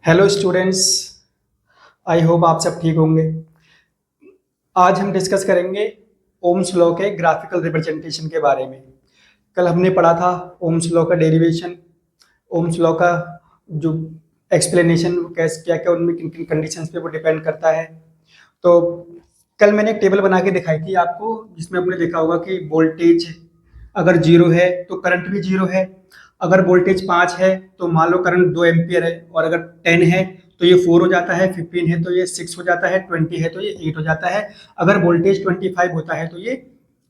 Hello students. I hope आप सब ठीक होंगे। आज हम डिस्कस करेंगे ओम्स लॉ के ग्राफिकल रिप्रेजेंटेशन के बारे में। कल हमने पढ़ा था ओम्स लॉ का डेरिवेशन, ओम्स लॉ का जो एक्सप्लेनेशन कैसे क्या क्या उनमें किन किन कंडीशंस पे वो डिपेंड करता है। तो कल मैंने एक टेबल बना के दिखाई थी आपको, जिसमें आपने देखा होगा कि वोल्टेज अगर जीरो है तो करंट भी जीरो है। अगर वोल्टेज 5 है तो मान लो करंट 2 एम्पियर है, और अगर 10 है तो ये 4 हो जाता है, 15 है तो ये 6 हो जाता है, 20 है तो ये 8 हो जाता है, अगर वोल्टेज 25 होता है तो ये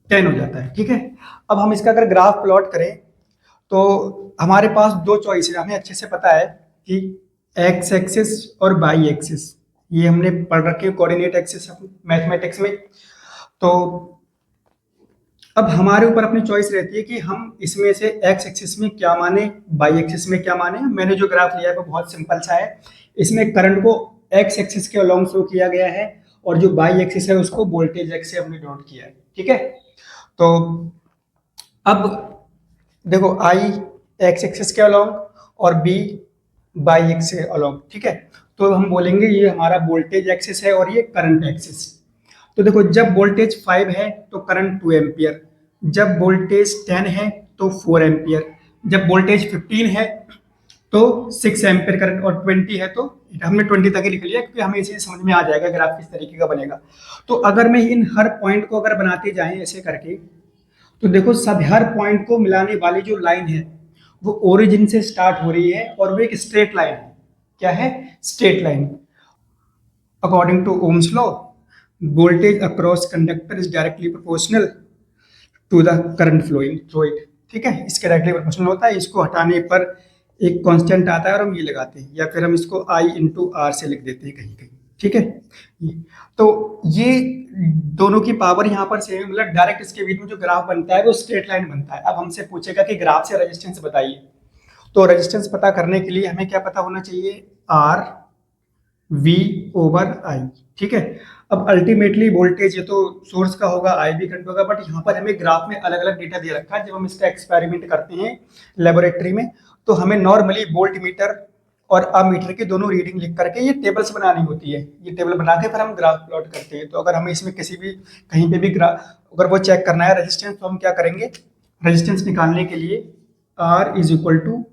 10 हो जाता है। ठीक है। अब हम इसका अगर ग्राफ प्लॉट करें तो हमारे पास दो चॉइस है, हमें अच्छे से पता है कि एक्स एक्सिस और वाई एक्सिस, ये हमने पढ़ रखे कोऑर्डिनेट एक्सिस मैथमेटिक्स में। तो अब हमारे ऊपर अपनी चॉइस रहती है कि हम इसमें से एक्स एक्सिस में क्या माने, वाई एक्सिस में क्या माने। मैंने जो ग्राफ लिया है वो बहुत सिंपल सा है। इसमें करंट को एक्स एक्सिस के अलोंग शो किया गया है, और जो वाई एक्सिस है उसको वोल्टेज एक्स से हमने डॉट किया है। ठीक है। तो अब देखो, आई एक्स एक्सिस के अलोंग और बी वाई एक्स से अलोंग। ठीक है। तो हम बोलेंगे ये हमारा वोल्टेज एक्सिस है और ये करंट एक्सिस। तो देखो, जब वोल्टेज 5 है तो करंट 2 एम्पियर, जब वोल्टेज 10 है तो 4 एम्पियर, जब वोल्टेज 15 है तो 6 एम्पियर करंट, और 20 है तो हमने 20 तक ही लिख लिया क्योंकि हमें इसे समझ में आ जाएगा ग्राफ किस तरीके का बनेगा। तो अगर मैं इन हर पॉइंट को अगर बनाते जाएं ऐसे करके, तो देखो सब हर पॉइंट को मिलाने वाली जो लाइन है वो ओरिजिन से स्टार्ट हो रही है, और वो एक स्ट्रेट लाइन है। क्या है? Straight line. According to Ohm's law, voltage across conductor is directly proportional to the current flowing through it। ठीक है, इसके डायरेक्टली प्रोपोर्शनल होता है। इसको हटाने पर एक कांस्टेंट आता है और हम ये लगाते हैं, या फिर हम इसको आई इंटू आर से लिख देते हैं कहीं कहीं। ठीक है। तो ये दोनों की पावर यहाँ पर सेम, मतलब डायरेक्ट इसके बीच में जो ग्राफ बनता है वो स्ट्रेट लाइन बनता है। अब हमसे पूछेगा कि ग्राफ से रेजिस्टेंस बताइए, तो रेजिस्टेंस पता करने के लिए हमें क्या पता होना चाहिए? R V over I. ठीक है। अब अल्टीमेटली वोल्टेज ये तो सोर्स का होगा, आई भी करंट होगा, बट यहाँ पर हमें ग्राफ में अलग अलग डेटा दे रखा है। जब हम इसका एक्सपेरिमेंट करते हैं लेबोरेटरी में, तो हमें नॉर्मली वोल्ट मीटर और अमीटर की दोनों रीडिंग लिख करके ये टेबल्स बनानी होती है। ये टेबल बना के फिर हम ग्राफ प्लॉट करते हैं। तो अगर हमें इसमें किसी भी कहीं पे भी ग्राफ अगर वो चेक करना है रेजिस्टेंस, तो हम क्या करेंगे? रेजिस्टेंस निकालने के लिए R is equal to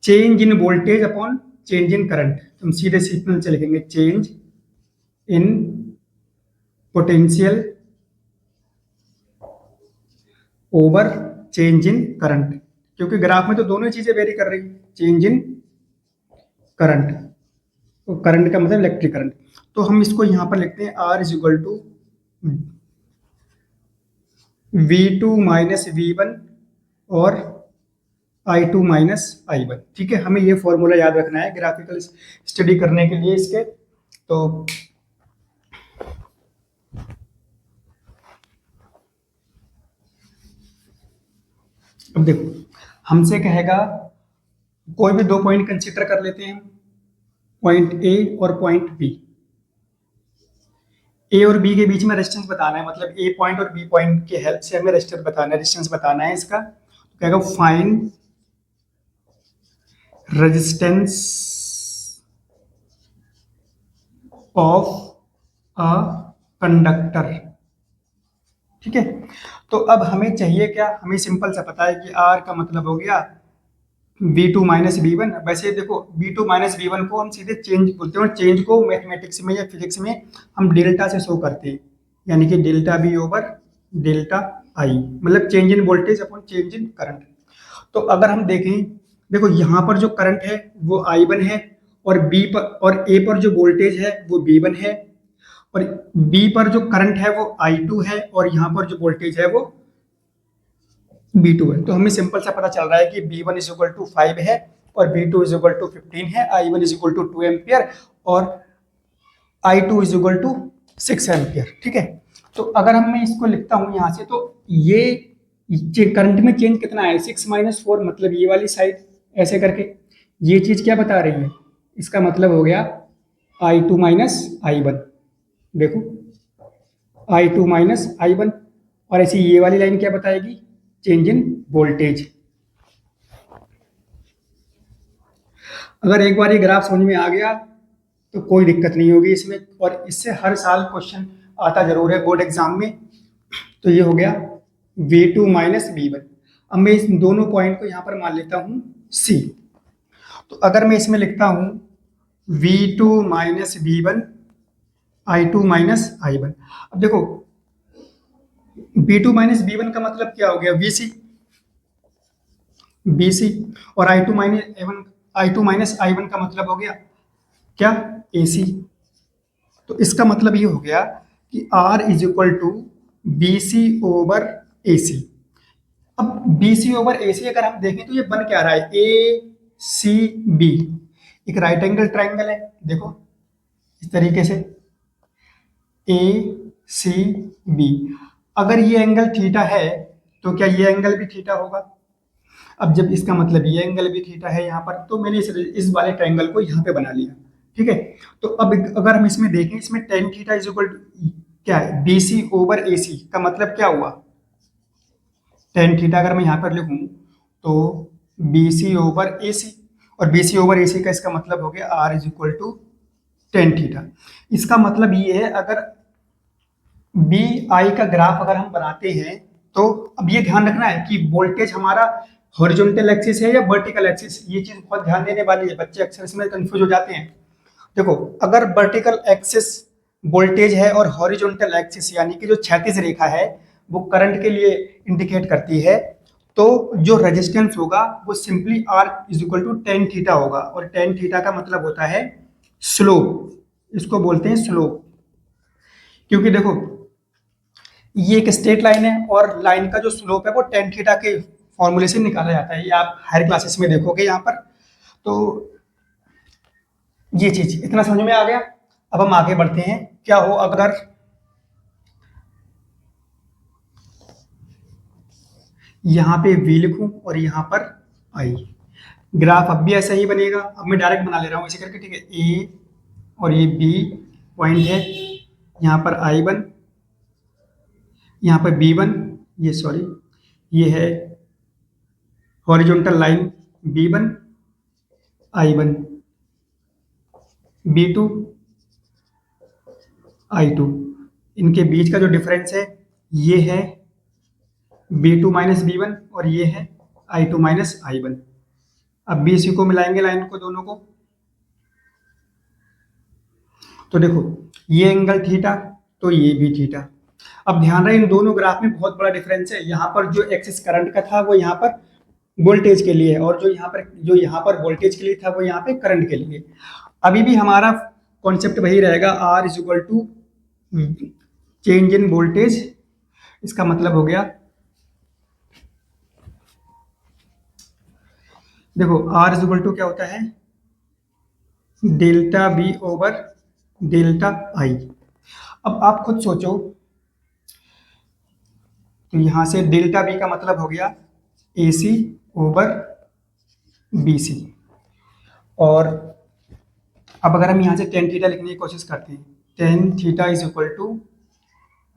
change in voltage upon change in current. हम सीधे सिंपल से लिखेंगे change in potential over change in current, क्योंकि ग्राफ में तो दोनों चीजें वेरी कर रही। चेंज इन करंट, तो करंट का मतलब इलेक्ट्रिक करंट। तो हम इसको यहां पर लिखते हैं R is equal to V2 minus V1 और I2 माइनस I1। ठीक है, हमें ये फॉर्मूला याद रखना है ग्राफिकल स्टडी करने के लिए इसके। तो अब देखो, हमसे कहेगा कोई भी दो पॉइंट कंसीडर कर लेते हैं, पॉइंट ए और पॉइंट बी। ए और बी के बीच में रेजिस्टेंस बताना है, मतलब ए पॉइंट और बी पॉइंट की हेल्प से हमें रेजिस्टेंस बताना है, रेजिस्टेंस बताना है इसका। तो कहेगा find resistance of a conductor. ठीक है। तो अब हमें चाहिए क्या? हमें सिंपल सा पता है कि आर का मतलब हो गया V2 माइनस V1। वैसे देखो, V2 माइनस V1 को हम सीधे चेंज बोलते हैं, और चेंज को मैथमेटिक्स में या फिजिक्स में हम डेल्टा से शो करते हैं, यानी कि delta V over delta I, मतलब change in voltage upon change in current. तो अगर हम देखें, देखो यहाँ पर जो करंट है वो I1 है, और बी पर और ए पर जो वोल्टेज है वो V1 है, और बी पर जो करंट है वो I2 है, और यहाँ पर जो वोल्टेज है वो B2 है। तो हमें सिंपल सा पता चल रहा है कि B1 इज इक्वल टू 5 है, और B2 इज इक्वल टू 15 है, I1 is equal to 2 ampere, और I2 is equal to 6 ampere. ठीक है। तो अगर हम मैं इसको लिखता हूं यहां से, तो ये करंट में चेंज कितना है? 6 माइनस 4, मतलब ये वाली साइड ऐसे करके। ये चीज क्या बता रही है? इसका मतलब हो गया I2 माइनस I1। देखो, I2 माइनस I1, और ऐसी ये वाली लाइन क्या बताएगी? Change in voltage. अगर एक बार ये ग्राफ समझ में आ गया तो कोई दिक्कत नहीं होगी इसमें, और इससे हर साल क्वेश्चन आता जरूर है बोर्ड एग्जाम में। तो ये हो गया V2 माइनस V1। अब मैं इस दोनों पॉइंट को यहाँ पर मान लेता हूँ C। तो अगर मैं इसमें लिखता हूँ V2 minus V1, I2 minus I1। अब देखो V2 माइनस V1 का मतलब क्या हो गया, BC, और I2 माइनस I1 का मतलब हो गया क्या, AC। तो इसका मतलब ये हो गया कि R is equal to BC over AC। अब BC ओवर AC अगर हम देखें तो ये बन क्या रहा है, ACB, एक राइट एंगल ट्राइंगल है, देखो इस तरीके से ACB। अगर ये एंगल थीटा है तो क्या ये एंगल भी थीटा होगा। अब जब इसका मतलब ये एंगल भी थीटा है यहाँ पर, तो मैंने इस वाले ट्राइंगल को यहाँ पे बना लिया, ठीक है। तो अब अगर हम इसमें देखें, इसमें tan theta is equal to क्या है, BC ओवर AC का मतलब क्या हुआ, टेन थीटा अगर मैं यहाँ पर लिखूं तो BC ओवर AC, और BC ओवर AC का इसका मतलब हो गया R is equal to tan theta. इसका मतलब ये है, अगर BI का ग्राफ अगर हम बनाते हैं तो अब ये ध्यान रखना है कि वोल्टेज हमारा हॉरिजॉन्टल एक्सिस है या वर्टिकल एक्सिस, ये चीज बहुत ध्यान देने वाली है, बच्चे अक्सर इसमें कंफ्यूज हो जाते हैं। देखो अगर वर्टिकल एक्सिस वोल्टेज है और हॉरिजॉन्टल एक्सिस यानी कि जो क्षैतिज रेखा है वो करंट के लिए इंडिकेट करती है, तो जो रेजिस्टेंस होगा वो simply R is equal to tan theta होगा, और टेन थीटा का मतलब होता है स्लोप, इसको बोलते हैं स्लोप। क्योंकि देखो ये एक स्ट्रेट लाइन है और लाइन का जो स्लोप है वो टेन थीटा के फॉर्मूले से निकाला जाता है, ये आप हायर क्लासेस में देखोगे यहाँ पर। तो ये चीज इतना समझ में आ गया। अब हम आगे बढ़ते हैं, क्या हो अगर यहाँ पे V लिखूं और यहाँ पर I, ग्राफ अब भी ऐसा ही बनेगा। अब मैं डायरेक्ट बना ले रहा हूँ ऐसे करके, ठीक है, A और ये B पॉइंट है, यहाँ पर I1, यहाँ पर B1, ये सॉरी ये है horizontal line B1, I1, B2, I2, इनके बीच का जो डिफरेंस है ये है B2 माइनस B1 और ये है I2 माइनस I1। अब BC को मिलाएंगे लाइन को दोनों को, तो देखो ये एंगल थीटा तो ये भी थीटा। अब ध्यान रहे इन दोनों ग्राफ में बहुत बड़ा डिफरेंस है, यहाँ पर जो एक्सिस करंट का था वो यहाँ पर वोल्टेज के लिए है, और जो यहाँ पर वोल्टेज के लिए था वो यहाँ पे करंट के लिए। अभी भी हमारा कॉन्सेप्ट वही रहेगा, R is equal to change in voltage. इसका मतलब हो गया, देखो R इज इक्वल टू क्या होता है, delta V over delta I। अब आप खुद सोचो, तो यहां से डेल्टा V का मतलब हो गया AC ओवर BC, और अब अगर हम यहाँ से टेन थीटा लिखने की कोशिश करते हैं, tan theta is equal to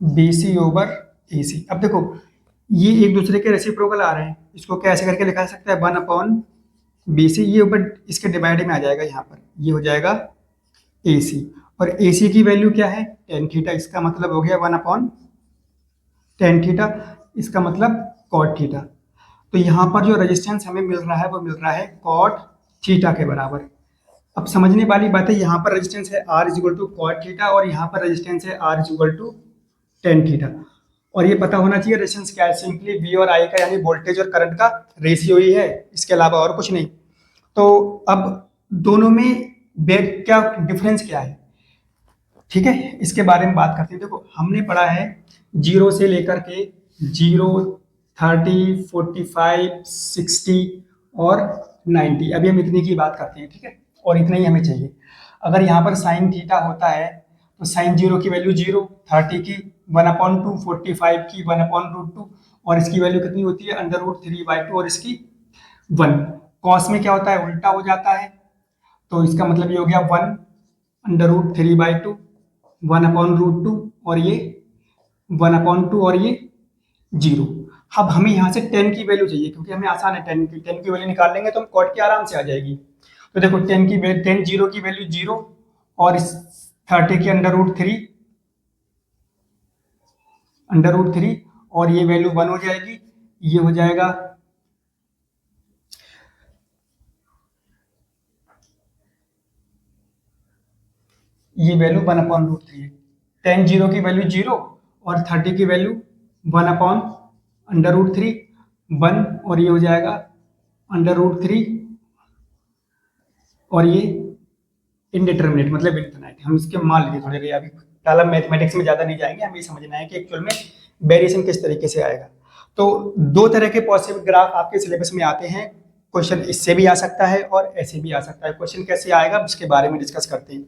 BC over AC। अब देखो ये एक दूसरे के रेसिप्रोकल आ रहे हैं, इसको क्या ऐसे करके लिखा सकता है, 1/BC, ये ऊपर इसके डिवाइड में आ जाएगा, यहाँ पर ये हो जाएगा AC, और AC की वैल्यू क्या है, टेन थीटा, इसका मतलब हो गया 1/tan थीटा, इसका मतलब cot थीटा। तो यहाँ पर जो रेजिस्टेंस हमें मिल रहा है वो मिल रहा है cot थीटा के बराबर। अब समझने वाली बात है, यहाँ पर रेजिस्टेंस है R is equal to cot theta और यहाँ पर रेजिस्टेंस है R is equal to tan theta, और ये पता होना चाहिए रेजिस्टेंस क्या है, सिंपली V और I का यानी वोल्टेज और करंट का रेशियो ही है, इसके अलावा और कुछ नहीं। तो अब दोनों में क्या डिफरेंस क्या है, ठीक है, इसके बारे में बात करते हैं। देखो हमने पढ़ा है 0 से लेकर के 0, 30, 45, 60 और 90, अभी हम इतनी की बात करते हैं, ठीक है, और इतना ही हमें चाहिए। अगर यहाँ पर साइन थीटा होता है तो साइन 0 की वैल्यू 0, 30 की 1/2, 45 की 1/√2, और इसकी वैल्यू कितनी होती है, √3/2, और इसकी 1। कॉस में क्या होता है, उल्टा हो जाता है, तो इसका मतलब ये हो गया 1/√3/2, 1/√2, और ये 1/2 और ये 0। अब हमें यहाँ से 10 की वैल्यू चाहिए, क्योंकि हमें आसान है, 10 की वैल्यू निकाल लेंगे तो हम कॉट की आराम से आ जाएगी। तो देखो 10 जीरो की वैल्यू 0 और इस 30 की अंडर रूट थ्री और ये वैल्यू 1 हो जाएगी, ये हो जाएगा ये वैल्यू 1/√3 है। 10 जीरो की वैल्यू 0 और 30 की वैल्यू 1/√3 1 और ये हो जाएगा अंडर रूट 3 और ये इनडिटर्मिनेट मतलब इन्फिनाइट। हम इसके मान लेंगे थोड़ी देर, अभी ताला मैथमेटिक्स में ज़्यादा नहीं जाएंगे, हमें ये समझना है कि एक्चुअल में वेरिएशन किस तरीके से आएगा। तो दो तरह के पॉसिबल ग्राफ आपके सिलेबस में आते हैं, क्वेश्चन इससे भी आ सकता है और ऐसे भी आ सकता है। क्वेश्चन कैसे आएगा उसके बारे में डिस्कस करते हैं।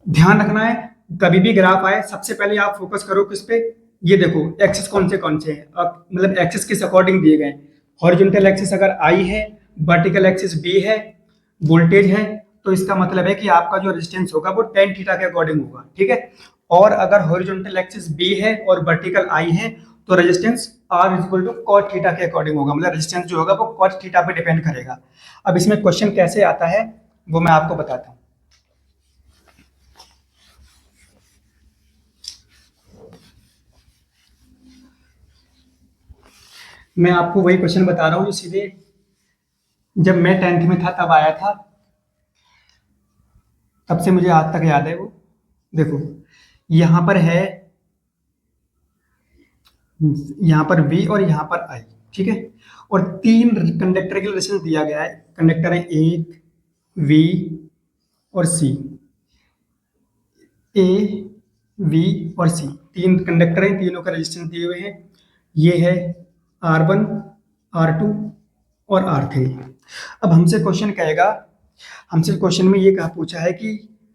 ध्यान रखना है, कभी भी ग्राफ आए सबसे पहले आप फोकस करो किस पे, ये देखो एक्सिस कौन से हैं, अब मतलब एक्सिस किस अकॉर्डिंग दिए गए। हॉरिजॉन्टल एक्सिस अगर आई है, वर्टिकल एक्सिस बी है, वोल्टेज है, तो इसका मतलब है कि आपका जो रेजिस्टेंस होगा वो tan थीटा के अकॉर्डिंग होगा, ठीक है। और अगर हॉरिजॉन्टल एक्सिस बी है और वर्टिकल आई है तो resistance R is equal to cot theta के अकॉर्डिंग होगा, मतलब रेजिस्टेंस जो होगा वो cot थीटा पे डिपेंड करेगा। अब इसमें क्वेश्चन कैसे आता है वो मैं आपको बताता हूँ। मैं आपको वही क्वेश्चन बता रहा हूँ जो सीधे जब मैं 10th में था तब आया था, तब से मुझे आज तक याद है वो। देखो यहाँ पर है, यहाँ पर V और यहाँ पर I, ठीक है। और तीन कंडक्टर के रेजिस्टेंस दिया गया है, कंडक्टर है 1 V और C, A V और C, तीन कंडक्टर हैं, तीनों का रेजिस्टेंस दिए हुए हैं। ये है R1 R2 और R3। अब हमसे क्वेश्चन कहेगा, हमसे क्वेश्चन में ये कहा पूछा है कि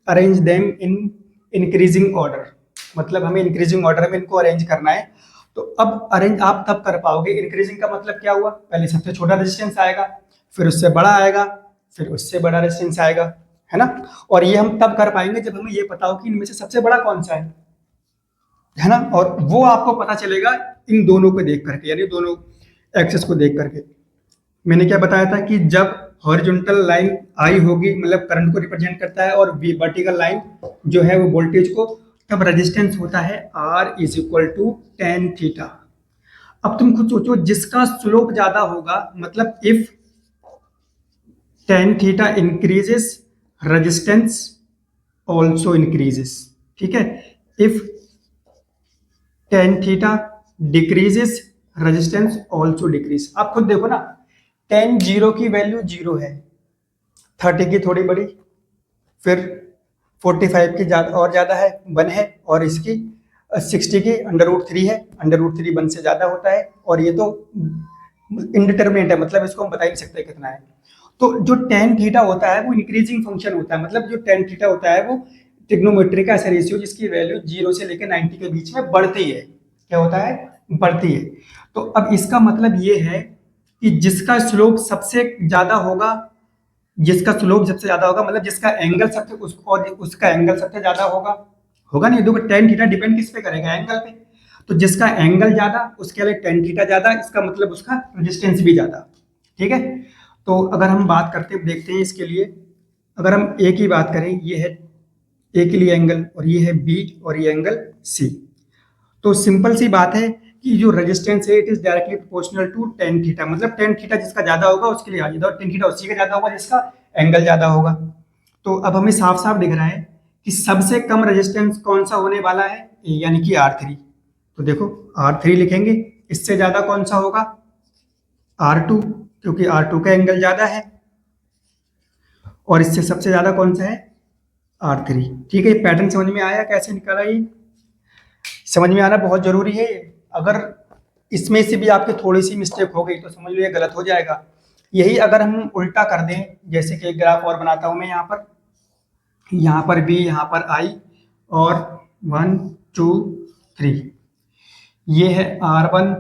arrange them in increasing order, मतलब हमें इंक्रीजिंग ऑर्डर में इनको अरेंज करना है। तो अब अरेंज आप तब कर पाओगे, इंक्रीजिंग का मतलब क्या हुआ, पहले सबसे छोटा रेजिस्टेंस आएगा, फिर उससे बड़ा आएगा, फिर उससे बड़ा रेजिस्टेंस आएगा, है ना। और ये हम तब कर पाएंगे जब हमें ये पता हो कि इनमें से सबसे बड़ा कौन सा है ना। और वो आपको पता चलेगा इन दोनों को देख करके, यानी दोनों एक्सिस को देख करके। मैंने क्या बताया था कि जब हॉरिजॉन्टल लाइन आई होगी मतलब करंट को रिप्रेजेंट करता है और वर्टिकल लाइन जो है वो वोल्टेज को, तब रेजिस्टेंस होता है R is equal to tan theta. अब तुम खुद सोचो, जिसका स्लोप ज्यादा होगा मतलब if tan theta increases resistance also increases, ठीक है। If tan theta decreases resistance also decrease. आप खुद देखो ना, tan जीरो की वैल्यू 0 है, 30 की थोड़ी बड़ी, फिर 45 की और ज्यादा है 1 है, और इसकी 60 की अंडर रूट 3 है, अंडर रूट 3 1 से ज्यादा होता है, और ये तो इनडिटर्मिनेट है, मतलब इसको हम बता ही नहीं सकते कितना है। तो जो tan थीटा होता है वो इंक्रीजिंग फंक्शन होता है, मतलब जो tan थीटा होता है वो ट्रिग्नोमेट्री का ऐसा रेशियो जिसकी वैल्यू 0 से लेकर 90 के बीच में बढ़ती है। क्या होता है, बढ़ती है। तो अब इसका मतलब ये है कि जिसका स्लोप सबसे ज्यादा होगा, जिसका स्लोप सबसे ज्यादा होगा मतलब जिसका एंगल सबसे उसका एंगल सबसे ज्यादा होगा नहीं। देखो tan थीटा डिपेंड किस पे करेगा, एंगल पे। तो जिसका एंगल ज्यादा उसके लिए tan थीटा ज्यादा, इसका मतलब उसका रेजिस्टेंस भी ज्यादा, ठीक है। तो अगर हम बात करते देखते हैं इसके लिए, अगर हम A की बात करें, ये है A के लिए एंगल, और ये है B और ये एंगल C। तो सिंपल सी बात है कि जो रेजिस्टेंस है it is directly proportional to tan theta, मतलब tan थीटा जिसका ज्यादा होगा उसके लिए ज्यादा, और tan थीटा उसी का ज्यादा होगा जिसका एंगल ज्यादा होगा। तो अब हमें साफ साफ दिख रहा है कि सबसे कम रेजिस्टेंस कौन सा होने वाला है, यानी कि R3। तो देखो R3 लिखेंगे, इससे ज्यादा कौन सा होगा R2, क्योंकि R2 का एंगल ज्यादा है, और इससे सबसे ज्यादा कौन सा है R3। ठीक है, पैटर्न समझ में आया कैसे निकाला, ये समझ में आना बहुत जरूरी है। अगर इसमें से भी आपके थोड़ी सी मिस्टेक हो गई तो समझ लो ये गलत हो जाएगा। यही अगर हम उल्टा कर दें, जैसे कि एक ग्राफ और बनाता हूं मैं, यहाँ पर B, यहाँ पर I, और 1 2 3, ये है R1,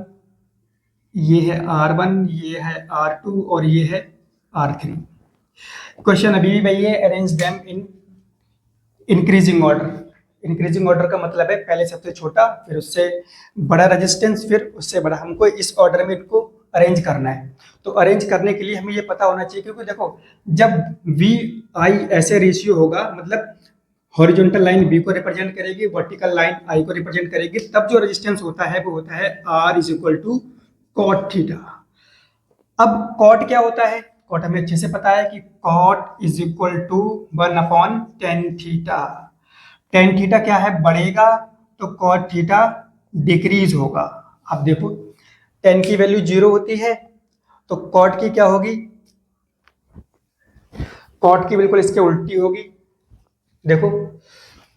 ये है R1, ये है R2 और ये है R3। क्वेश्चन अभी भी वही है, arrange them in increasing order. Increasing order का मतलब है पहले सबसे छोटा, फिर उससे बड़ा रेजिस्टेंस, फिर उससे बड़ा। हमको इस ऑर्डर में इनको अरेंज करना है। तो अरेंज करने के लिए हमें ये पता होना चाहिए, क्योंकि देखो जब वी आई ऐसे रेशियो होगा, मतलब हॉरिजॉन्टल लाइन बी को रिप्रेजेंट करेगी, वर्टिकल लाइन आई को रिप्रेजेंट करेगी, तब जो रेजिस्टेंस होता है वो होता है R is equal to cot theta. अब कॉट क्या होता है? कॉट हमें अच्छे से पता है कि cot is equal to 1/tan theta. Tan theta क्या है? बढ़ेगा, तो कॉट थीटा डिक्रीज होगा। अब देखो टेन की वैल्यू 0 होती है, तो कॉट की क्या होगी? कॉट की बिल्कुल इसके उल्टी होगी। देखो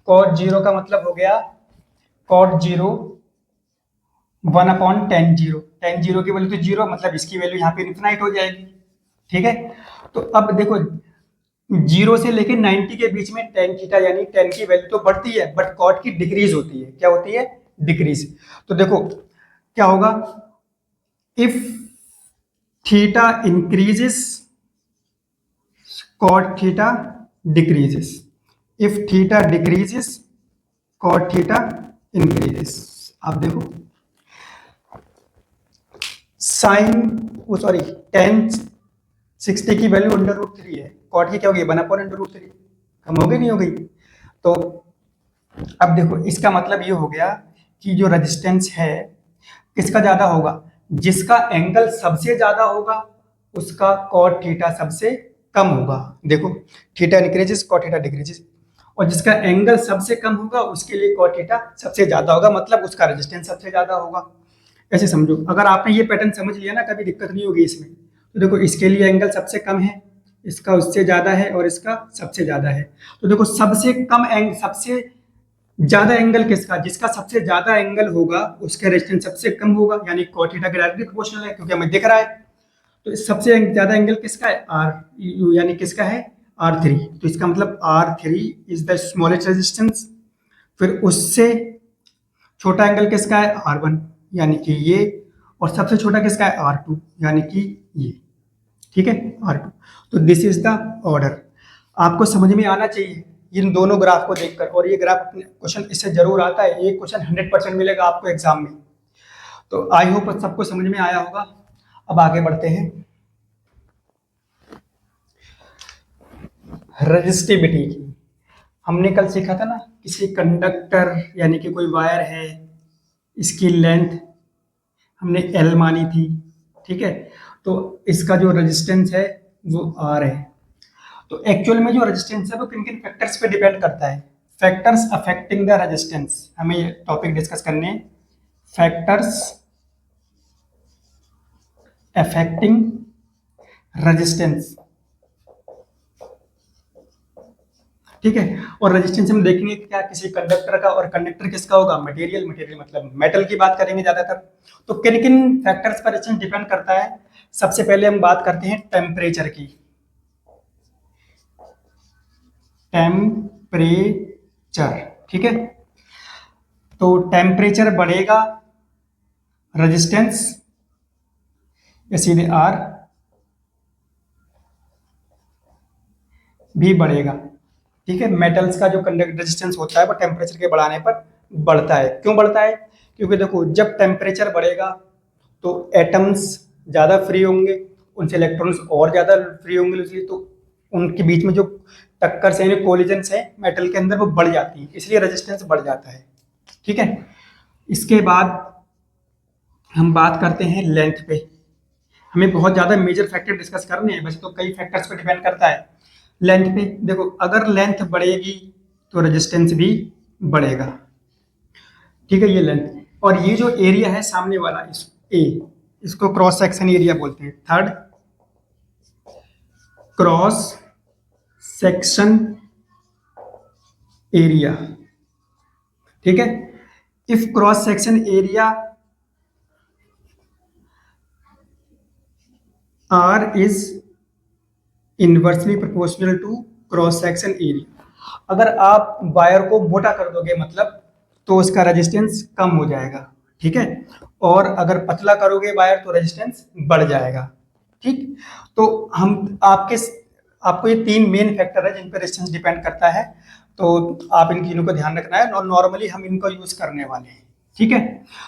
कॉट 0 का मतलब हो गया कॉट 0 1/tan 0। tan 0 की वैल्यू तो 0, मतलब इसकी वैल्यू यहाँ पे इन्फिनाइट हो जाएगी। ठीक है, तो अब देखो 0 से लेके 90 के बीच में tan थीटा यानी tan की वैल्यू तो बढ़ती है, बट कॉट की डिक्रीज होती है। क्या होती है? डिक्रीज। तो देखो क्या होगा, if theta increases cot theta decreases, if theta decreases cot theta increases। आप देखो साइन वो सॉरी टेन 60 की वैल्यू √3 है, कॉट की क्या होगी? 1/√3। कम हो गई, नहीं हो गई? तो अब देखो इसका मतलब ये हो गया कि जो रेजिस्टेंस है किसका ज्यादा होगा? जिसका एंगल सबसे ज्यादा होगा उसका कॉट थीटा सबसे कम होगा। देखो theta increases cot theta decreases, और जिसका एंगल सबसे कम होगा उसके लिए कॉट थीटा सबसे ज्यादा होगा, मतलब उसका रेजिस्टेंस सबसे ज्यादा होगा। ऐसे समझो, अगर आपने ये पैटर्न समझ लिया ना, कभी दिक्कत नहीं होगी इसमें। तो देखो इसके लिए एंगल सबसे कम है, इसका उससे ज्यादा है, और इसका सबसे ज्यादा है। तो देखो सबसे कम एंगल, सबसे ज्यादा एंगल किसका? जिसका सबसे ज्यादा एंगल होगा उसका रेजिस्टेंस सबसे कम होगा, यानी कॉट थीटा के डायरेक्टली प्रोपोर्शनल है, क्योंकि हमें दिख रहा है। तो सबसे ज्यादा एंगल किसका है? आर, यानी किसका है? R3। तो इसका मतलब R3 is the smallest resistance. फिर उससे छोटा एंगल किसका है? R1, यानी कि ये। और सबसे छोटा किसका है? R2, यानी कि ये। ठीक है, R2। तो दिस इज द ऑर्डर। आपको समझ में आना चाहिए इन दोनों ग्राफ को देखकर, और ये ग्राफ अपने क्वेश्चन इससे जरूर आता है, ये क्वेश्चन 100% मिलेगा आपको एग्जाम में। तो आई होप सबको समझ में आया होगा। अब आगे बढ़ते हैं। रेजिस्टिविटी की हमने कल सीखा था ना, किसी कंडक्टर यानी कि कोई वायर है, इसकी लेंथ हमने L मानी थी। ठीक है, तो इसका जो रेजिस्टेंस है वो R है। तो एक्चुअल में जो रेजिस्टेंस है वो किन किन फैक्टर्स पे डिपेंड करता है? फैक्टर्स अफेक्टिंग द रेजिस्टेंस, हमें ये टॉपिक डिस्कस करने हैं। Factors affecting resistance. ठीक है, और रेजिस्टेंस हम देखेंगे क्या, किसी कंडक्टर का, और कंडक्टर किसका होगा? मटेरियल। मटेरियल मतलब मेटल की बात करेंगे ज्यादातर। तो किन किन फैक्टर्स पर रेजिस्टेंस डिपेंड करता है? सबसे पहले हम बात करते हैं टेम्परेचर की। टेम्परेचर, ठीक है, तो टेम्परेचर बढ़ेगा, रेजिस्टेंस या सीधे आर भी बढ़ेगा। ठीक है, मेटल्स का जो कंडक्ट रेजिस्टेंस होता है वो टेम्परेचर के बढ़ाने पर बढ़ता है। क्यों बढ़ता है? क्योंकि देखो जब टेम्परेचर बढ़ेगा तो एटम्स ज़्यादा फ्री होंगे, उनसे इलेक्ट्रॉन्स और ज़्यादा फ्री होंगे, इसलिए तो उनके बीच में जो टक्कर से कोलिजन्स है मेटल के अंदर वो बढ़ जाती है, इसलिए रेजिस्टेंस बढ़ जाता है। ठीक है, इसके बाद हम बात करते हैं लेंथ पे। हमें बहुत ज़्यादा मेजर फैक्टर डिस्कस करने हैं, वैसे तो कई फैक्टर्स पे डिपेंड करता है। लेंथ पे देखो, अगर लेंथ बढ़ेगी तो रेजिस्टेंस भी बढ़ेगा। ठीक है, ये लेंथ, और ये जो एरिया है सामने वाला इस ए, इसको क्रॉस सेक्शन एरिया बोलते हैं। Third, cross section area. ठीक है, if cross section area R is inversely proportional to cross section area. अगर आप वायर को मोटा कर दोगे मतलब, तो उसका रेजिस्टेंस कम हो जाएगा। ठीक है, और अगर पतला करोगे वायर तो रेजिस्टेंस बढ़ जाएगा। ठीक, तो हम आपको ये तीन मेन फैक्टर है जिन पर रेजिस्टेंस डिपेंड करता है, तो आप इन तीनों को ध्यान रखना है, और नॉर्मली हम इनको यूज करने वाले हैं। ठीक है।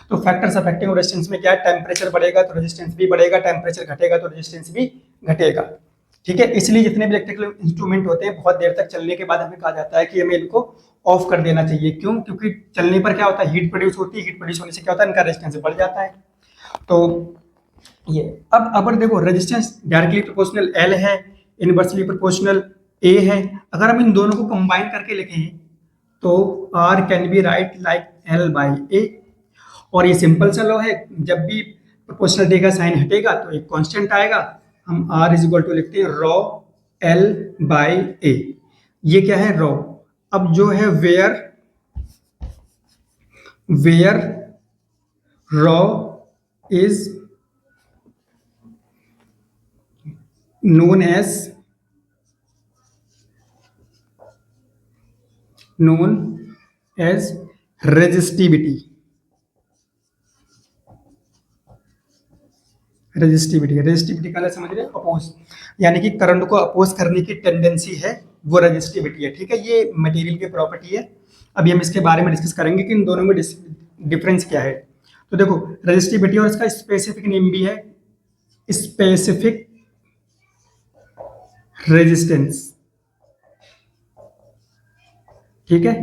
तो फैक्टर्स अफेक्टिंग रेजिस्टेंस में क्या है, टेम्परेचर बढ़ेगा तो रेजिस्टेंस भी बढ़ेगा, टेम्परेचर घटेगा तो रेजिस्टेंस भी घटेगा। ठीक है, इसलिए जितने भी इलेक्ट्रिकल इंस्ट्रूमेंट होते हैं बहुत देर तक चलने के बाद हमें कहा जाता है कि हमें इनको ऑफ कर देना चाहिए। क्यों? क्योंकि चलने पर क्या होता है, हीट प्रोड्यूस होती है, हीट प्रोड्यूस होने से क्या होता है, इनका रेजिस्टेंस बढ़ जाता है। तो ये अब अगर देखो रेजिस्टेंस डायरेक्टली प्रोपोर्शनल एल है, इनवर्सली प्रोपोर्शनल ए है, अगर हम इन दोनों को कंबाइन करके लिखें तो R can be write like L by A. और ये सिंपल सा लॉ है, जब भी प्रोपोर्शनलिटी का साइन हटेगा तो एक कांस्टेंट आएगा, हम आर इज इक्वल टू लिखते हैं रॉ एल बाई ए। ये क्या है, रॉ। अब जो है where, where rho is known as resistivity। Resistivity का समझ रहे हैं, अपोज, यानी कि करंट को अपोज करने की टेंडेंसी है, वो रेजिस्टिविटी है। ठीक है, ये मटेरियल की प्रॉपर्टी है। अभी हम इसके बारे में डिस्कस करेंगे कि इन दोनों में डिफरेंस क्या है। तो देखो रेजिस्टिविटी और इसका स्पेसिफिक नेम भी है, स्पेसिफिक रेजिस्टेंस। ठीक है,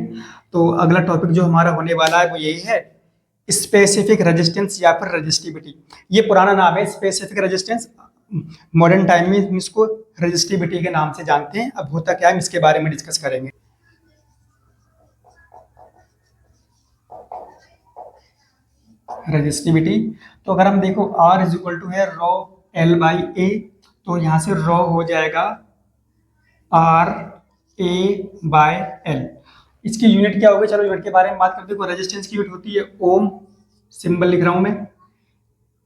तो अगला टॉपिक जो हमारा होने वाला है वो यही है, स्पेसिफिक रेजिस्टेंस या फिर रेजिस्टिविटी। ये पुराना नाम है स्पेसिफिक रेजिस्टेंस, मॉडर्न टाइम में हम इसको रेजिस्टिविटी के नाम से जानते हैं। अब होता क्या है, हम इसके बारे में डिस्कस करेंगे। रेजिस्टिविटी, तो अगर हम देखो R इज इक्वल टू है रॉ एल बाई ए, तो यहां से रॉ हो जाएगा R ए बाय एल। इसकी यूनिट क्या होगी, चलो यूनिट के बारे में बात करते हैं। रेजिस्टेंस की यूनिट होती है ओम, सिंबल लिख रहा हूं मैं।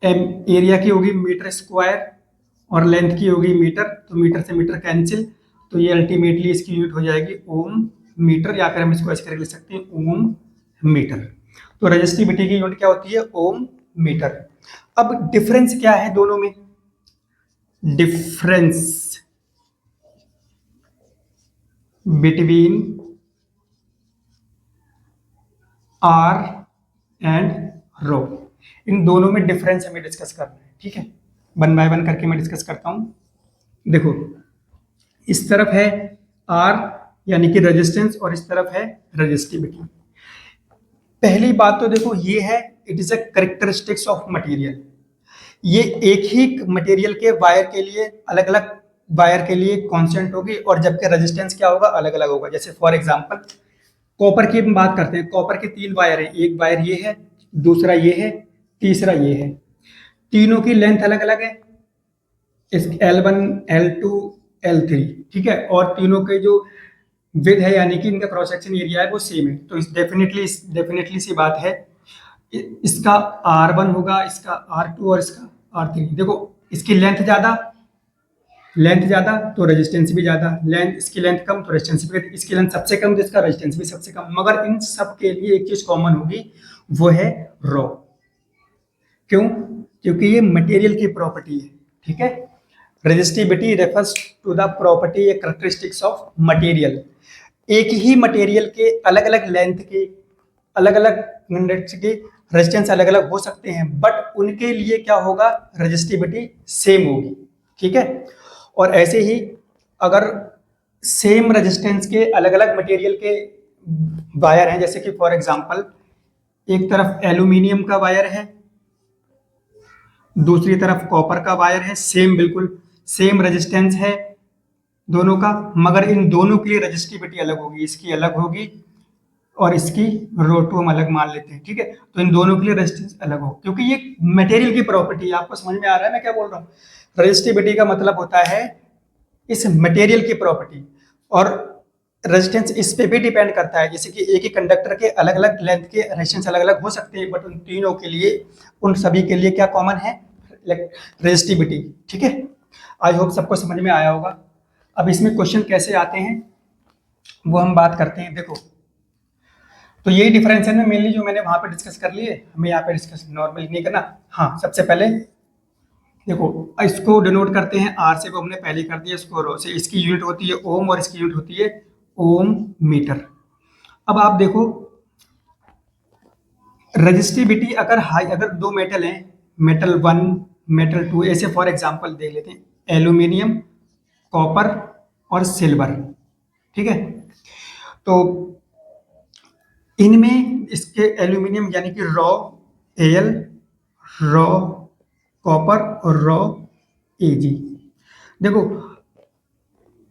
एरिया की होगी मीटर स्क्वायर और लेंथ की होगी मीटर, तो मीटर से मीटर कैंसिल, तो ये अल्टीमेटली इसकी यूनिट हो जाएगी ओम मीटर, या फिर हम इसको ऐसे करके लिख सकते हैं ओम मीटर। तो रेजिस्टिविटी की यूनिट क्या होती है, ओम मीटर। अब डिफरेंस क्या है दोनों में, डिफरेंस बिटवीन आर एंड रो, इन दोनों में डिफरेंस हमें डिस्कस करना है। ठीक है, वन बाय वन करके मैं डिस्कस करता हूं। देखो इस तरफ है आर यानी कि रेजिस्टेंस, और इस तरफ है रेजिस्टिविटी। पहली बात तो देखो ये है, it is a characteristics of material. ये एक ही मटेरियल के वायर के लिए अलग अलग वायर के लिए कांस्टेंट होगी, और जबकि रेजिस्टेंस क्या होगा, अलग अलग होगा। जैसे फॉर एग्जांपल कॉपर की हम बात करते हैं, कॉपर के 3 वायर है, एक वायर ये है, दूसरा ये है, तीसरा ये है। तीनों की लेंथ अलग अलग है, L1 L2 L3। ठीक है, और तीनों के जो विड्थ है यानी कि इनका क्रॉस सेक्शन एरिया है वो सेम है। तो इस डेफिनेटली सी बात है, इसका R1 होगा, इसका R2 और इसका R3। देखो इसकी लेंथ ज्यादा तो रेजिस्टेंस भी ज्यादा, लेंथ इसकी लेंथ कम तो रेजिस्टेंस भी, इसकी लेंथ सबसे कम तो इसका रेजिस्टेंस भी सबसे कम। मगर इन सब के लिए एक चीज कॉमन होगी, वो है रॉ। क्यों? क्योंकि ये मटेरियल की प्रॉपर्टी है। ठीक है, resistivity refers to the property या कैरेक्टरिस्टिक्स ऑफ मटेरियल। एक ही मटेरियल के अलग अलग लेंथ के, अलग अलग कंडक्टर के रेजिस्टेंस अलग अलग हो सकते हैं, बट उनके लिए क्या होगा, रेजिस्टिविटी सेम होगी। ठीक है, और ऐसे ही अगर सेम रेजिस्टेंस के अलग अलग मटेरियल के वायर हैं, जैसे कि फॉर एग्जांपल एक तरफ एल्यूमिनियम का वायर है, दूसरी तरफ कॉपर का वायर है, सेम बिल्कुल सेम रेजिस्टेंस है दोनों का, मगर इन दोनों के लिए रेजिस्टिविटी अलग होगी, इसकी अलग होगी और इसकी रो2 हम अलग मान लेते हैं। ठीक है, तो इन दोनों के लिए रेजिस्टेंस अलग हो, क्योंकि ये मटेरियल की प्रॉपर्टी है। आपको समझ में आ रहा है मैं क्या बोल रहा हूँ? रेजिस्टिविटी का मतलब होता है इस मटेरियल की प्रॉपर्टी, और रेजिस्टेंस इस पे भी डिपेंड करता है। जैसे कि एक ही कंडक्टर के अलग अलग लेंथ के रेजिस्टेंस अलग अलग हो सकते हैं, बट उन तीनों के लिए, उन सभी के लिए क्या कॉमन है, रेजिस्टिविटी। ठीक है, आई होप सबको समझ में आया होगा। अब इसमें क्वेश्चन कैसे आते हैं वो हम बात करते हैं। देखो तो यही डिफरेंस है ना मेनली, जो मैंने वहां पे डिस्कस कर लिए, हमें यहाँ पे डिस्कस नॉर्मली नहीं करना। हाँ, सबसे पहले देखो इसको डिनोट करते हैं आर से, को हमने पहले कर दिया, इसको रो से। इसकी यूनिट होती है ओम और इसकी यूनिट होती है ओम मीटर। अब आप देखो रजिस्टिविटी अगर हाई, अगर दो मेटल हैं, मेटल वन, मेटल टू, ऐसे फॉर एग्जांपल देख लेते हैं, एल्यूमिनियम, कॉपर और सिल्वर, ठीक है। तो इनमें इसके एल्यूमिनियम यानी कि रॉ एल, रॉ कॉपर और रॉ एजी। देखो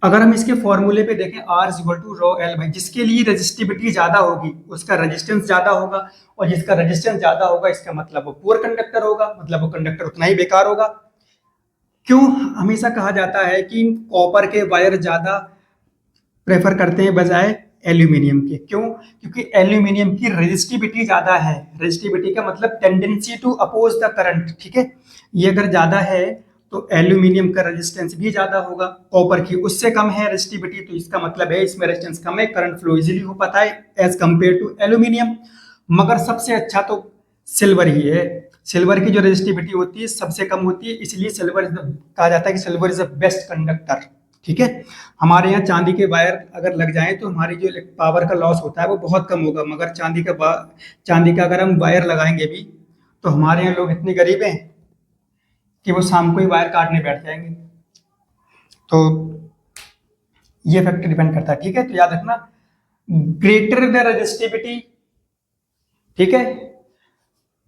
अगर हम इसके फॉर्मूले पे देखें, R is equal to rho L by, जिसके लिए रजिस्टिविटी ज्यादा होगी उसका रेजिस्टेंस ज्यादा होगा, और जिसका रेजिस्टेंस ज्यादा होगा इसका मतलब वो पुअर कंडक्टर होगा, मतलब वो कंडक्टर उतना ही बेकार होगा। क्यों हमेशा कहा जाता है कि कॉपर के वायर ज्यादा प्रेफर करते हैं बजाय एल्यूमिनियम के? क्यों? क्योंकि एल्यूमिनियम की रेजिस्टिविटी ज्यादा है। रेजिस्टिविटी का मतलब tendency to oppose the current, ठीक है। ये अगर ज्यादा है तो एल्यूमिनियम का रेजिस्टेंस भी ज्यादा होगा, कॉपर की उससे कम है रेजिस्टिविटी, तो इसका मतलब है इसमें रेजिस्टेंस कम है, करंट फ्लो इजीली हो पाता है एज कंपेयर टू एल्यूमिनियम। मगर सबसे अच्छा तो सिल्वर ही है। सिल्वर की जो रेजिस्टिविटी होती है सबसे कम होती है, इसलिए सिल्वर कहा जाता है कि silver is the best conductor, ठीक है। हमारे यहाँ चांदी के वायर अगर लग जाएं तो हमारी जो पावर का लॉस होता है वो बहुत कम होगा, मगर चांदी का अगर हम वायर लगाएंगे भी तो हमारे यहाँ लोग इतने गरीब हैं कि वो शाम को ही वायर काटने बैठ जाएंगे। तो ये फैक्टर डिपेंड करता है, ठीक है। तो याद रखना, ग्रेटर द रेजिस्टिविटी, ठीक है,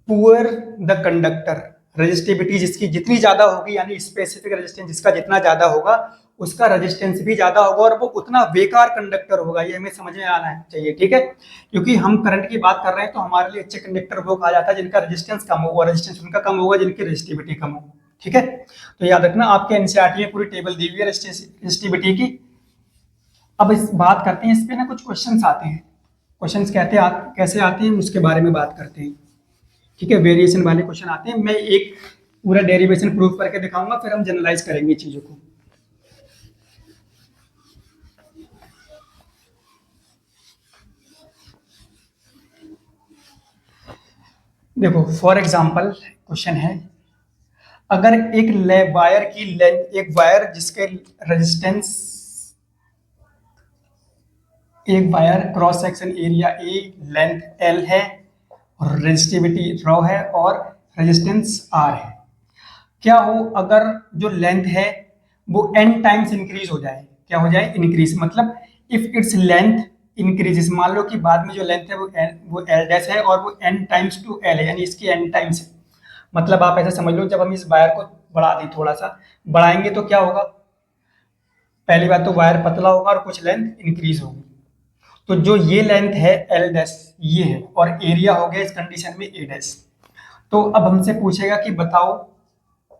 पुअर द कंडक्टर। रेजिस्टिविटी जिसकी जितनी ज्यादा होगी, यानी स्पेसिफिक रेजिस्टेंस जिसका जितना ज्यादा होगा उसका रेजिस्टेंस भी ज्यादा होगा और वो उतना बेकार कंडक्टर होगा। ये हमें समझ में आना चाहिए, ठीक है। क्योंकि हम करंट की बात कर रहे हैं तो हमारे लिए अच्छे कंडक्टर वो कहा जाता है जिनका रेजिस्टेंस कम होगा, रेजिस्टेंस उनका कम होगा जिनकी रेजिस्टिविटी कम हो, ठीक है। तो याद रखना, आपके एनसीईआरटी में पूरी टेबल दी हुई है रेजिस्टिविटी की। अब इस बात करते हैं, इस पे ना कुछ क्वेश्चंस आते हैं। क्वेश्चंस कैसे आते हैं उसके बारे में बात करते हैं, ठीक है। वेरिएशन वाले क्वेश्चन आते हैं, मैं एक पूरा डेरिवेशन प्रूफ करके दिखाऊंगा, फिर हम जनरलाइज करेंगे चीजों को। देखो फॉर एग्जांपल क्वेश्चन है, अगर एक वायर की लेंथ, एक वायर जिसके रेजिस्टेंस, एक wire cross section area A, length L है और रेजिस्टिविटी रॉ है और रेजिस्टेंस आर है। क्या हो अगर जो लेंथ है वो n टाइम्स इंक्रीज हो जाए? क्या हो जाए? इंक्रीज, मतलब इफ इट्स लेंथ इंक्रीजेस, मान लो कि बाद में जो लेंथ है वो एल डैश है और वो n टाइम्स टू एल है, यानी इसकी n टाइम्स है। मतलब आप ऐसा समझ लो, जब हम इस वायर को बढ़ा दें, थोड़ा सा बढ़ाएंगे तो क्या होगा? पहली बात तो वायर पतला होगा और कुछ लेंथ इंक्रीज होगी। तो जो ये लेंथ है एल डैश ये है, और एरिया हो गया इस कंडीशन में ए डैश। तो अब हमसे पूछेगा कि बताओ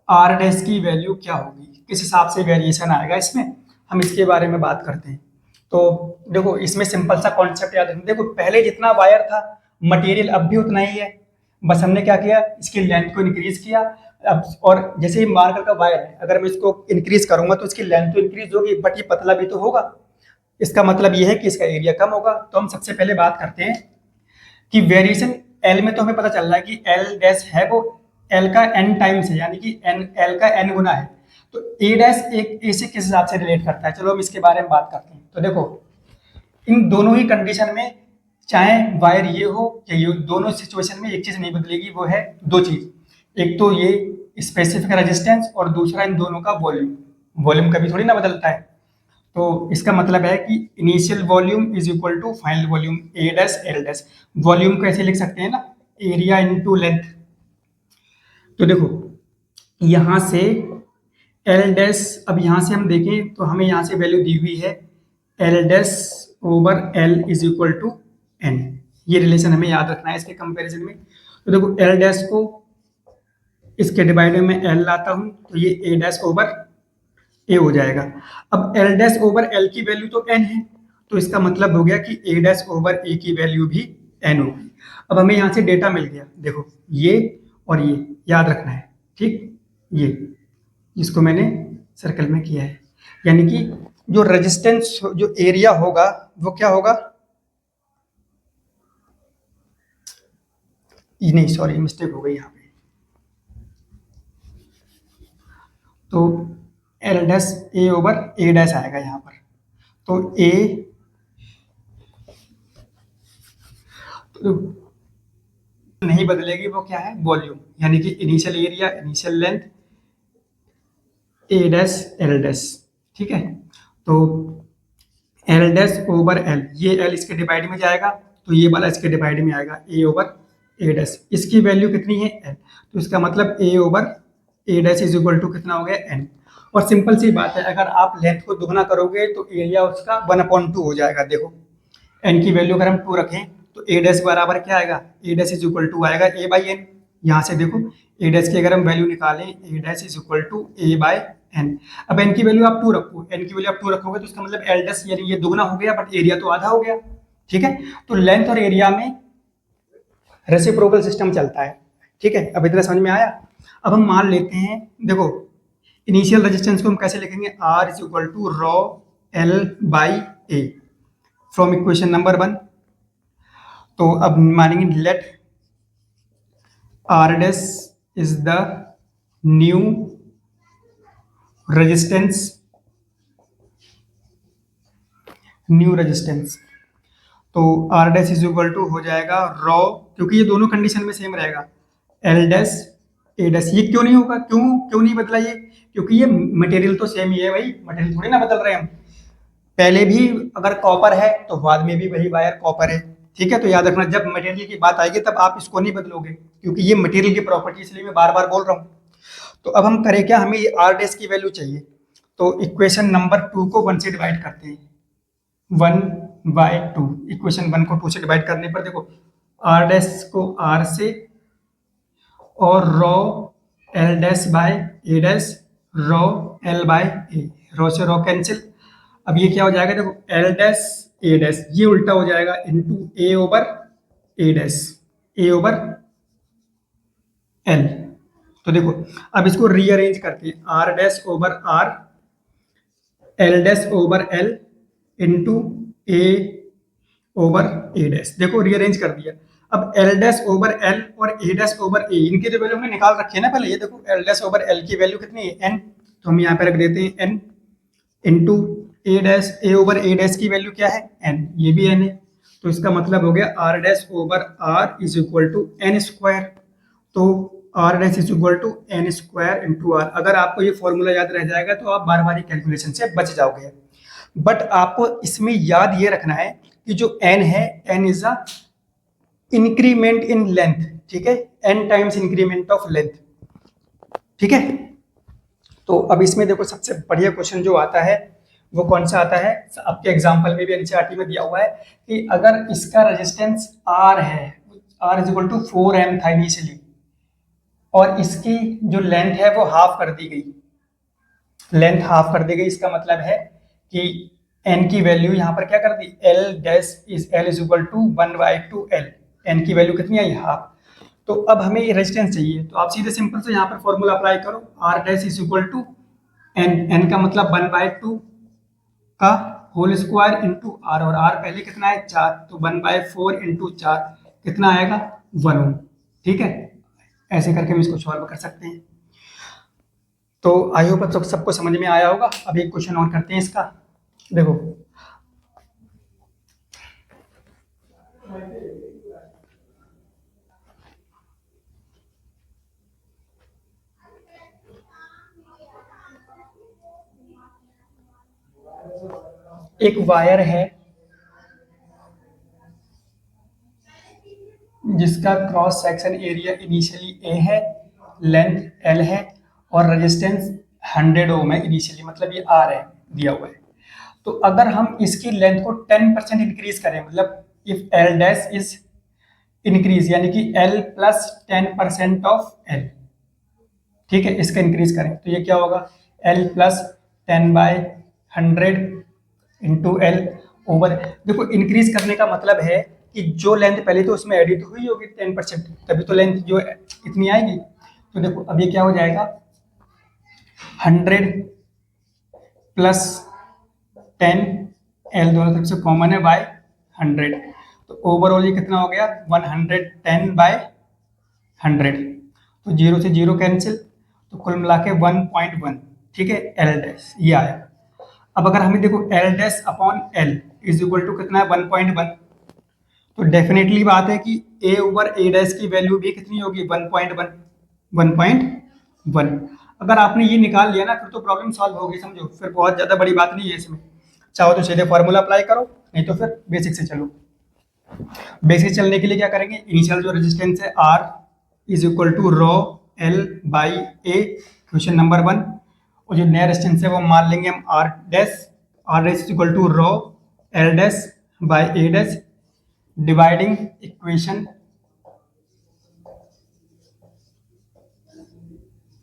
आर डैश की वैल्यू क्या होगी, किस हिसाब से वेरिएशन आएगा इसमें, हम इसके बारे में बात करते हैं। तो देखो इसमें सिंपल सा कॉन्सेप्ट याद रखना। देखो पहले जितना वायर था मटेरियल अब भी उतना ही है, बस हमने क्या किया, इसकी लेंथ को इंक्रीज किया। अब और जैसे ही मार्कर का वायर है, अगर मैं इसको इंक्रीज करूंगा तो इसकी लेंथ तो इंक्रीज होगी, बट ये पतला भी तो होगा। इसका मतलब ये है कि इसका एरिया कम होगा। तो हम सबसे पहले बात करते हैं कि वेरिएशन एल में, तो हमें पता चल रहा है कि एल डैश है वो एल का एन टाइम्स है, यानी कि एन एल का एन गुना है। तो ए डैश एक ए से किस हिसाब से रिलेट करता है, चलो हम इसके बारे में बात करते हैं। तो देखो इन दोनों ही कंडीशन में, चाहे वायर ये हो या ये, दोनों सिचुएशन में एक चीज नहीं बदलेगी, वो है दो चीज। एक तो ये स्पेसिफिक रेजिस्टेंस और दूसरा इन दोनों का वॉल्यूम। वॉल्यूम कभी थोड़ी ना बदलता है। तो इसका मतलब है कि initial volume is equal to final volume A dash L dash. Volume को ऐसे लिख सकते हैं ना, एरिया इनटू लेंथ। तो देखो यहां से एल डैश, अब यहां से हम देखें तो हमें यहां से वैल्यू दी हुई है L dash over L is equal to N. ये रिलेशन हमें याद रखना है इसके कंपैरिजन में। तो देखो एल डैश को इसके डिवाइड में एल लाता हूं तो ये ए डैश ओवर ए हो जाएगा। अब एल डैश ओवर एल की वैल्यू तो एन है, तो इसका मतलब हो गया कि ए डैश ओवर ए की वैल्यू भी एन होगी। अब हमें यहाँ से डेटा मिल गया, देखो ये और ये याद रखना है, ठीक। ये इसको मैंने सर्कल में किया है, यानी कि जो रेजिस्टेंस, जो एरिया होगा वो क्या होगा, ये नहीं सॉरी मिस्टेक हो गई यहाँ पे। तो L dash A over A dash आएगा यहाँ पर। तो ए, तो नहीं बदलेगी, वो क्या है, वॉल्यूम, यानी कि initial area, initial length, A dash L dash. ठीक है, तो एल डैश ओवर एल, ये एल इसके डिवाइड में जाएगा तो ये वाला इसके डिवाइड में आएगा, ए ओवर ए डैश। इसकी वैल्यू कितनी है, एल, तो इसका मतलब A over A dash is equal to कितना हो गया, एन। और सिंपल सी बात है, अगर आप लेंथ को दुगना करोगे तो एरिया उसका 1/2 हो जाएगा। देखो एन की वैल्यू अगर हम 2 रखें तो ए डैश बराबर क्या आएगा, ए डैश इज इक्वल टू आएगा ए बाई एन। यहाँ से देखो ए डैश की अगर हम वैल्यू निकालें, A dash is equal to A by N. अब एन की वैल्यू आप 2 रखो, एन की वैल्यू आप 2 रखोगे तो इसका मतलब एल डैश यानी ये दुगना हो गया, बट एरिया तो आधा हो गया। ठीक है, तो लेंथ और एरिया में रेसिप्रोकल सिस्टम चलता है। ठीक है, अब इतना समझ में आया। अब हम मान लेते हैं, देखो इनिशियल रेजिस्टेंस को हम कैसे लिखेंगे, R is equal to rho L by A from equation number 1। तो अब मानेंगे let R dash is the new resistance, तो R dash is equal to हो जाएगा रॉ, क्योंकि ये दोनों कंडीशन में सेम रहेगा, एल डैश ए डैश। ये क्यों नहीं होगा, क्यों नहीं बदला ये, क्योंकि ये मटेरियल तो सेम ही है भाई, मटेरियल थोड़ी ना बदल रहे हैं हम। पहले भी अगर कॉपर है तो बाद में भी वही वायर कॉपर है। ठीक है, तो याद रखना जब मटेरियल की बात आएगी तब आप इसको नहीं बदलोगे, क्योंकि ये मटेरियल की प्रॉपर्टी, इसलिए मैं बार बार बोल रहा हूँ। तो अब हम करें क्या, हमें आर डैश की वैल्यू चाहिए, तो इक्वेशन नंबर 2 को 1 से डिवाइड करते हैं, 1/2। इक्वेशन 1 को 2 से डिवाइड करने पर देखो आर डैश को आर से और raw L dash by A dash, raw L by A, raw से रॉ कैंसिल। अब ये क्या हो जाएगा, देखो एल डैश ए डैश, ये उल्टा हो जाएगा into A over A dash, A over L. तो देखो अब इसको रीअरेंज करते हैं, R dash over R, L dash over L into A over A dash. देखो रीअरेंज कर दिया। अब एल डैश ओवर एल और ए डैश ओवर ए, इनकी जो वैल्यू हमने निकाल रखी है ना पहले, ये देखो एल डैश ओवर एल की वैल्यू कितनी है, एन, तो हम यहाँ पे रख देते हैं N, into A dash, A over A dash की वैल्यू क्या है, एन, ये भी एन है। तो इसका मतलब हो गया R dash over R is equal to N square. तो R dash is equal to N square into R. अगर आपको ये फॉर्मूला याद रह जाएगा तो आप बार बार कैलकुलेशन से बच जाओगे। बट आपको इसमें याद ये रखना है कि जो एन है, N is a increment in length. ठीक है, N times increment of length. ठीक है, तो अब इसमें देखो सबसे बढ़िया क्वेश्चन जो आता है वो कौन सा आता है, आपके एग्जांपल में भी एनसीईआरटी में दिया हुआ है कि अगर इसका रेजिस्टेंस आर है, R is equal to 4m था इनिशियली, और इसकी जो लेंथ है वो हाफ कर दी गई, लेंथ हाफ कर दी गई, इसका मतलब है कि एन की वैल्यू यहाँ पर क्या कर दी, L dash is L is equal to 1/2 L, N की वैल्यू कितनी आई, हाफ। तो अब हमें ये रेजिस्टेंस चाहिए, तो आप सीधे सिंपल से यहाँ पर फॉर्मूला अप्लाई करो, R dash is equal to N, N का मतलब 1/2 का होल स्क्वायर इंटू आर, और आर पहले कितना है 4, तो 1/4 इंटू 4 कितना आएगा 1 ओम। ठीक है, ऐसे करके हम इसको सॉल्व कर सकते हैं। तो आई होप अब सबको समझ में आया होगा। अब एक क्वेश्चन और करते हैं इसका। देखो एक वायर है जिसका क्रॉस सेक्शन एरिया इनिशियली ए है, लेंथ एल है, और रेजिस्टेंस 100 ओम है इनिशियली, मतलब ये आर है दिया हुआ है। तो अगर हम इसकी लेंथ को 10% इंक्रीज करें, मतलब if L dash is increase, यानी कि एल प्लस 10% ऑफ एल, ठीक है, इसका इंक्रीज करें तो ये क्या होगा, L plus 10/100 into L over. देखो इंक्रीज करने का मतलब है कि जो लेंथ पहले तो उसमें एडिट हुई होगी 10%, तभी तो लेंथ जो इतनी आएगी। तो देखो अब ये क्या हो जाएगा, 100 प्लस 10, एल दोनों तरफ से कॉमन है, बाय 100, तो ओवरऑल ये कितना हो गया 110/100, तो 0 से 0 कैंसिल, तो कुल मिला के 1.1। ठीक है, एल डैश ये आया। अब अगर हमें देखो L dash upon L is equal to कितना है 1.1, तो डेफिनेटली बात है कि a ओवर a डैश की वैल्यू भी कितनी होगी 1.1, 1.1। अगर आपने ये निकाल लिया ना फिर तो प्रॉब्लम सॉल्व होगी, समझो, फिर बहुत ज़्यादा बड़ी बात नहीं है इसमें। चाहो तो सीधे फार्मूला अप्लाई करो, नहीं तो फिर बेसिक से चलो। बेसिक चलने के लिए क्या करेंगे, इनिशियल जो रेजिस्टेंस है R is equal to rho L by A, question number 1। और जो नया रेजिस्टेंस है वो मान लेंगे हम R dash is equal to rho L dash by A dash, dividing equation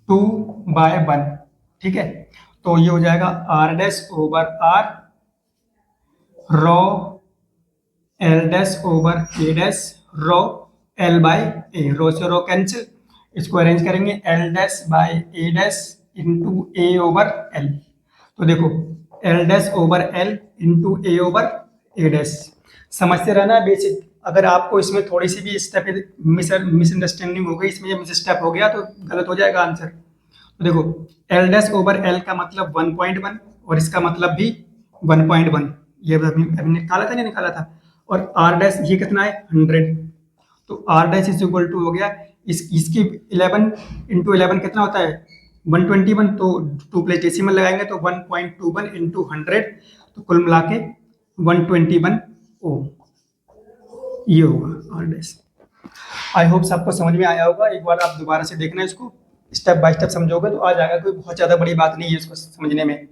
2/1। ठीक है, तो ये हो जाएगा R dash over R rho L dash over A dash rho L by A, rho से रो कैंसिल, इसको अरेंज करेंगे L dash by A dash into A over L। तो देखो L dash over L into A over A dash, समझते रहना basic. अगर आपको इसमें थोड़ी सी भी स्टेप मिसअंडरस्टैंडिंग हो गई, इसमें ये मिस स्टेप हो गया तो गलत हो जाएगा आंसर। तो देखो L डैश ओवर L का मतलब 1.1 और इसका मतलब भी 1.1, ये अभी निकाला था नहीं निकाला था। और R डैश ये कितना है 100, तो R dash is equal to हो गया इसकी 11 इंटू 11 कितना होता है 121, तो 2 प्लेस डेसिमल लगाएंगे तो 1.21 इंटू 100, तो कुल मिला के 121 ओम ये होगा R डैश। आई होप सबको समझ में आया होगा, एक बार आप दोबारा से देखना इसको, स्टेप बाय स्टेप समझोगे तो आ जाएगा, कोई बहुत ज़्यादा बड़ी बात नहीं है इसको समझने में।